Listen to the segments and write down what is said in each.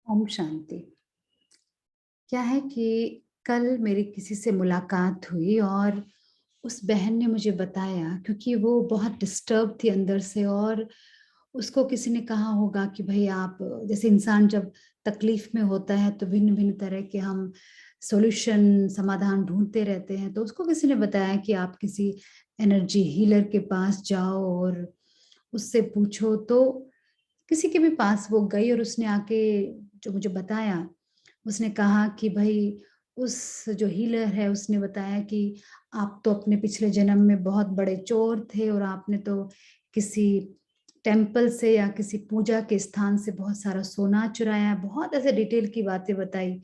ओम शांति। क्या है कि कल मेरी किसी से मुलाकात हुई और उस बहन ने मुझे बताया, क्योंकि वो बहुत डिस्टर्ब थी अंदर से, और उसको किसी ने कहा होगा कि भाई आप, जैसे इंसान जब तकलीफ में होता है तो भिन्न भिन्न तरह के हम सॉल्यूशन समाधान ढूंढते रहते हैं। तो उसको किसी ने बताया कि आप किसी एनर्जी हीलर के पास जाओ और उससे पूछो। तो किसी के भी पास वो गई और उसने आके जो मुझे बताया, उसने कहा कि भाई उस जो हीलर है उसने बताया कि आप तो अपने पिछले जन्म में बहुत बड़े चोर थे और आपने तो किसी टेम्पल से या किसी पूजा के स्थान से बहुत सारा सोना चुराया। बहुत ऐसे डिटेल की बातें बताई।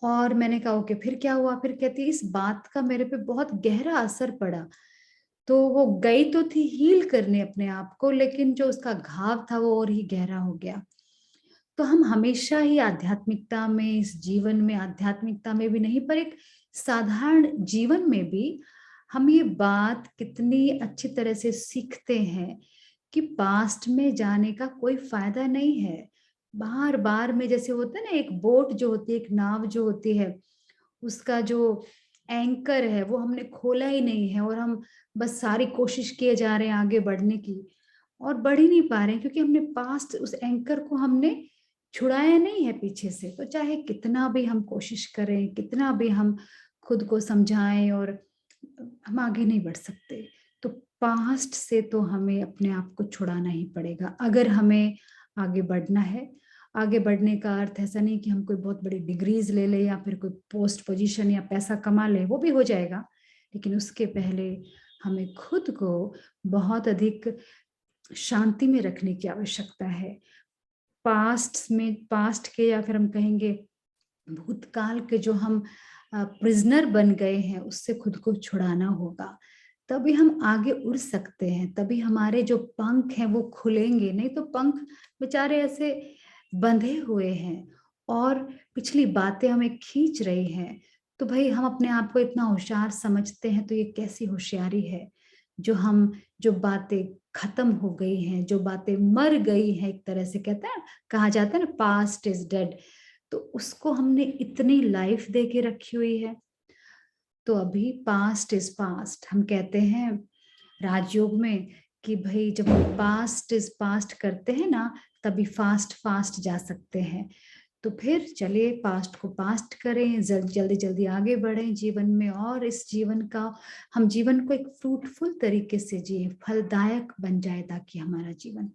और मैंने कहा ओके, फिर क्या हुआ? फिर कहती इस बात का मेरे पे बहुत गहरा असर पड़ा। तो वो गई तो थी हील करने अपने आप को, लेकिन जो उसका घाव था वो और ही गहरा हो गया। तो हम हमेशा ही आध्यात्मिकता में, इस जीवन में, आध्यात्मिकता में भी नहीं पर एक साधारण जीवन में भी हम ये बात कितनी अच्छी तरह से सीखते हैं कि पास्ट में जाने का कोई फायदा नहीं है। बार बार में जैसे होता है ना, एक बोट जो होती है, एक नाव जो होती है, उसका जो एंकर है वो हमने खोला ही नहीं है और हम बस सारी कोशिश किए जा रहे हैं आगे बढ़ने की, और बढ़ ही नहीं पा रहे हैं क्योंकि हमने पास्ट उस एंकर को हमने छुड़ाया नहीं है पीछे से। तो चाहे कितना भी हम कोशिश करें, कितना भी हम खुद को समझाएं, और हम आगे नहीं बढ़ सकते। तो पास्ट से तो हमें अपने आप को छुड़ाना ही पड़ेगा अगर हमें आगे बढ़ना है। आगे बढ़ने का अर्थ ऐसा नहीं कि हम कोई बहुत बड़ी डिग्रीज ले ले या फिर कोई पोस्ट पोजीशन या पैसा कमा ले, वो भी हो जाएगा। लेकिन उसके पहले हमें खुद को बहुत अधिक शांति में रखने की आवश्यकता है। पास्ट के, या फिर हम कहेंगे भूतकाल के, जो हम प्रिजनर बन गए हैं उससे खुद को छुड़ाना होगा। तभी हम आगे उड़ सकते हैं, तभी हमारे जो पंख हैं वो खुलेंगे। नहीं तो पंख बेचारे ऐसे बंधे हुए हैं और पिछली बातें हमें खींच रही हैं। तो भाई हम अपने आप को इतना होशियार समझते हैं, तो ये कैसी होशियारी है जो बातें खत्म हो गई हैं, जो बातें मर गई हैं, एक तरह से कहते हैं, कहा जाता है ना, पास्ट इज डेड। तो उसको हमने इतनी लाइफ दे के रखी हुई है। तो अभी पास्ट इज पास्ट हम कहते हैं राजयोग में कि भाई जब हम पास्ट इज पास्ट करते हैं ना, तभी फास्ट फास्ट जा सकते हैं। तो फिर चलिए पास्ट को पास्ट करें, जल्दी जल्दी आगे बढ़ें जीवन में, और इस जीवन का, हम जीवन को एक फ्रूटफुल तरीके से जिए, फलदायक बन जाए ताकि हमारा जीवन।